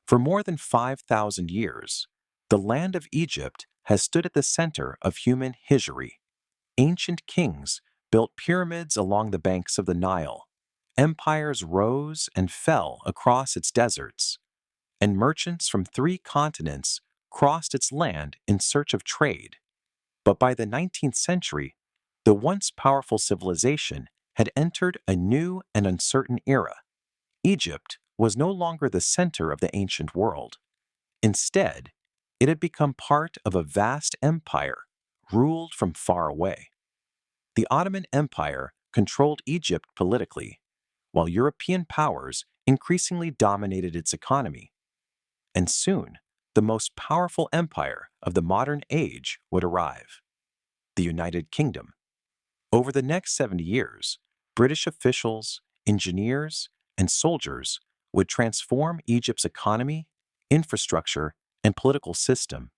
For more than 5,000 years, the land of Egypt has stood at the center of human history. Ancient kings built pyramids along the banks of the Nile. Empires rose and fell across its deserts, and merchants from 3 continents crossed its land in search of trade. But by the 19th century, the once powerful civilization had entered a new and uncertain era. Egypt was no longer the center of the ancient world. Instead, it had become part of a vast empire ruled from far away. The Ottoman Empire controlled Egypt politically, while European powers increasingly dominated its economy. And soon, the most powerful empire of the modern age would arrive: the United Kingdom. Over the next 70 years, British officials, engineers, and soldiers would transform Egypt's economy, infrastructure, and political system.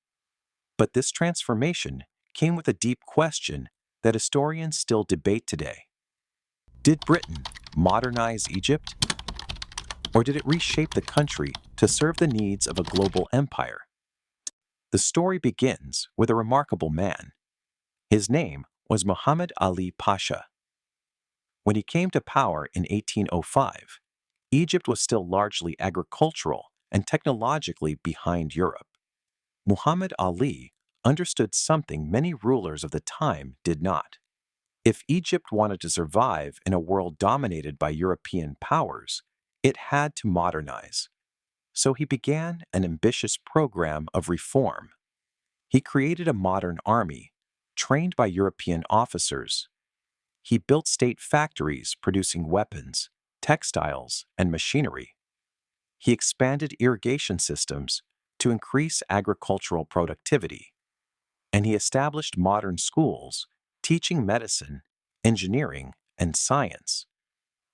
But this transformation came with a deep question that historians still debate today. Did Britain modernize Egypt, or did it reshape the country to serve the needs of a global empire? The story begins with a remarkable man. His name was Muhammad Ali Pasha. When he came to power in 1805, Egypt was still largely agricultural and technologically behind Europe. Muhammad Ali understood something many rulers of the time did not. If Egypt wanted to survive in a world dominated by European powers, it had to modernize. So he began an ambitious program of reform. He created a modern army, trained by European officers. He built state factories producing weapons, textiles, and machinery. He expanded irrigation systems to increase agricultural productivity. And he established modern schools, teaching medicine, engineering, and science.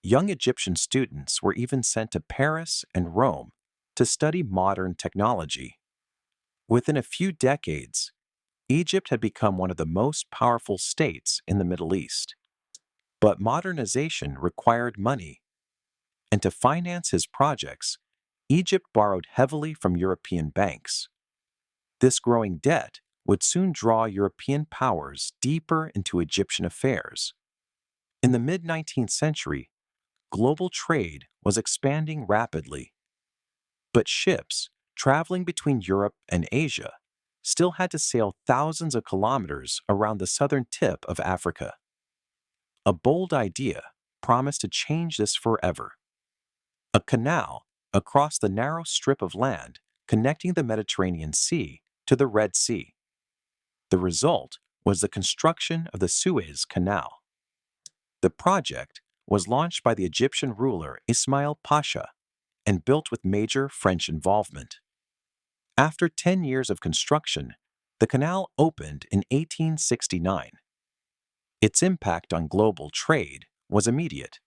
Young Egyptian students were even sent to Paris and Rome to study modern technology. Within a few decades, Egypt had become one of the most powerful states in the Middle East. But modernization required money, and to finance his projects, Egypt borrowed heavily from European banks. This growing debt would soon draw European powers deeper into Egyptian affairs. In the mid-19th century, global trade was expanding rapidly. But ships traveling between Europe and Asia still had to sail thousands of kilometers around the southern tip of Africa. A bold idea promised to change this forever: a canal across the narrow strip of land connecting the Mediterranean Sea to the Red Sea. The result was the construction of the Suez Canal. The project was launched by the Egyptian ruler Ismail Pasha and built with major French involvement. After 10 years of construction, the canal opened in 1869. Its impact on global trade was immediate.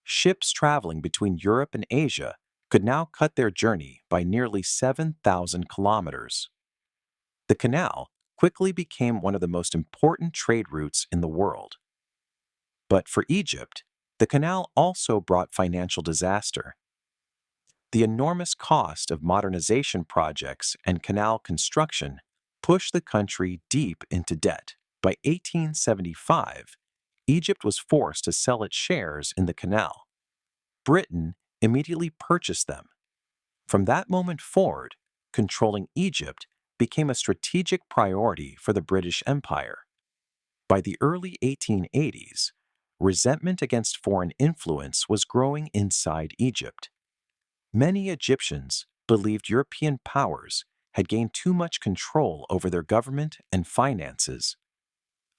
Ships traveling between Europe and Asia could now cut their journey by nearly 7,000 kilometers. The canal quickly became one of the most important trade routes in the world. But for Egypt, the canal also brought financial disaster. The enormous cost of modernization projects and canal construction pushed the country deep into debt. By 1875, Egypt was forced to sell its shares in the canal. Britain immediately purchased them. From that moment forward, controlling Egypt became a strategic priority for the British Empire. By the early 1880s, resentment against foreign influence was growing inside Egypt. Many Egyptians believed European powers had gained too much control over their government and finances.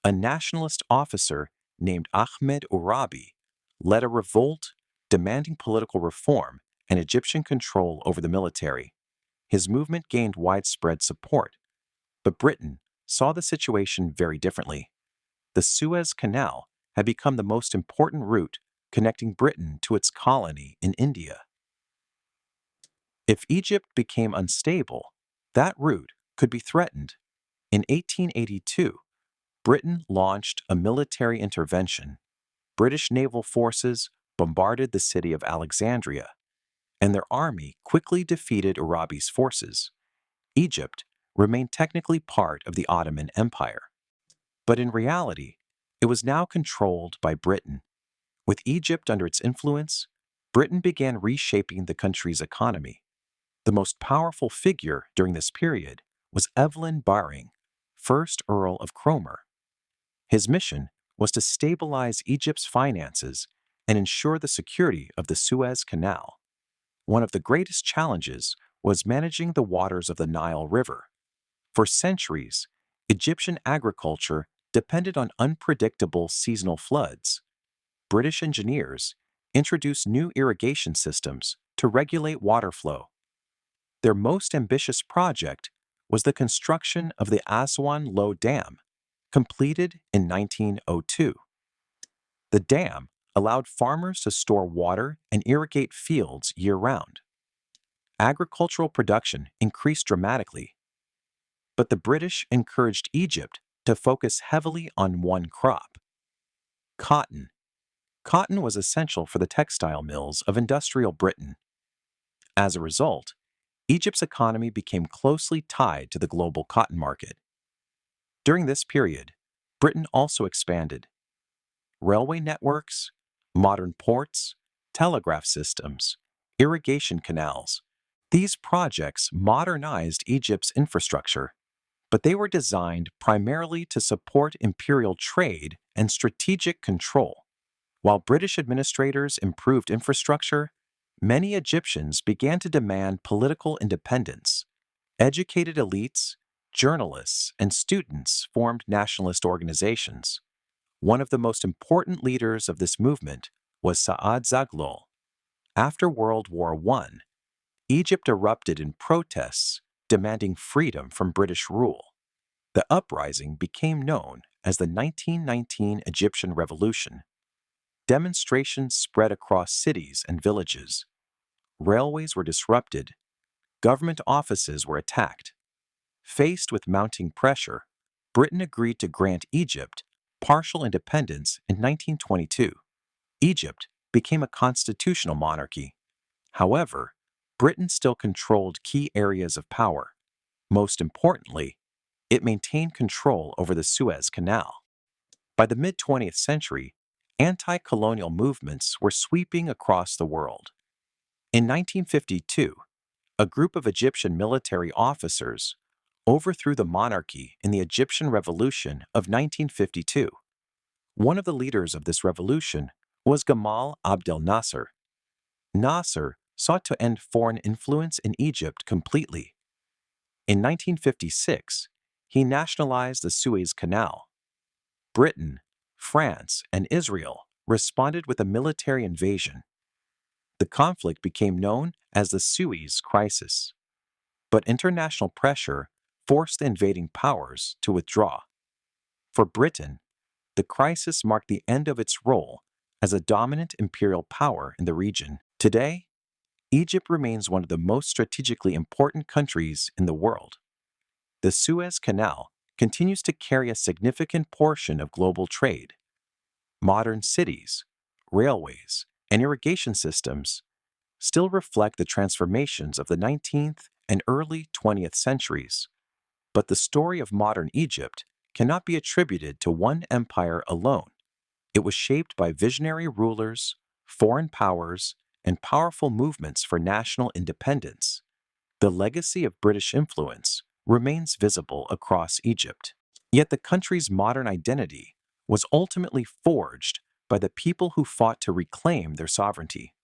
A nationalist officer named Ahmed Urabi led a revolt demanding political reform and Egyptian control over the military. His movement gained widespread support, but Britain saw the situation very differently. The Suez Canal had become the most important route connecting Britain to its colony in India. If Egypt became unstable, that route could be threatened. In 1882, Britain launched a military intervention. British naval forces bombarded the city of Alexandria, and their army quickly defeated Arabi's forces. Egypt remained technically part of the Ottoman Empire. But in reality, it was now controlled by Britain. With Egypt under its influence, Britain began reshaping the country's economy. The most powerful figure during this period was Evelyn Baring, 1st Earl of Cromer. His mission was to stabilize Egypt's finances and ensure the security of the Suez Canal. One of the greatest challenges was managing the waters of the Nile River. For centuries, Egyptian agriculture depended on unpredictable seasonal floods. British engineers introduced new irrigation systems to regulate water flow. Their most ambitious project was the construction of the Aswan Low Dam, completed in 1902. The dam allowed farmers to store water and irrigate fields year-round. Agricultural production increased dramatically, but the British encouraged Egypt to focus heavily on one crop: cotton. Cotton was essential for the textile mills of industrial Britain. As a result, Egypt's economy became closely tied to the global cotton market. During this period, Britain also expanded. Railway networks, modern ports, telegraph systems, irrigation canals. These projects modernized Egypt's infrastructure, but they were designed primarily to support imperial trade and strategic control. While British administrators improved infrastructure, many Egyptians began to demand political independence. Educated elites, journalists, and students formed nationalist organizations. One of the most important leaders of this movement was Saad Zaghloul. After World War I, Egypt erupted in protests demanding freedom from British rule. The uprising became known as the 1919 Egyptian Revolution. Demonstrations spread across cities and villages. Railways were disrupted. Government offices were attacked. Faced with mounting pressure, Britain agreed to grant Egypt partial independence in 1922. Egypt became a constitutional monarchy. However, Britain still controlled key areas of power. Most importantly, it maintained control over the Suez Canal. By the mid-20th century, anti-colonial movements were sweeping across the world. In 1952, a group of Egyptian military officers overthrew the monarchy in the Egyptian Revolution of 1952. One of the leaders of this revolution was Gamal Abdel Nasser. Nasser sought to end foreign influence in Egypt completely. In 1956, he nationalized the Suez Canal. Britain, France, and Israel responded with a military invasion. The conflict became known as the Suez Crisis. But international pressure forced the invading powers to withdraw. For Britain, the crisis marked the end of its role as a dominant imperial power in the region. Today, Egypt remains one of the most strategically important countries in the world. The Suez Canal continues to carry a significant portion of global trade. Modern cities, railways, and irrigation systems still reflect the transformations of the 19th and early 20th centuries. But the story of modern Egypt cannot be attributed to one empire alone. It was shaped by visionary rulers, foreign powers, and powerful movements for national independence. The legacy of British influence remains visible across Egypt. Yet the country's modern identity was ultimately forged by the people who fought to reclaim their sovereignty.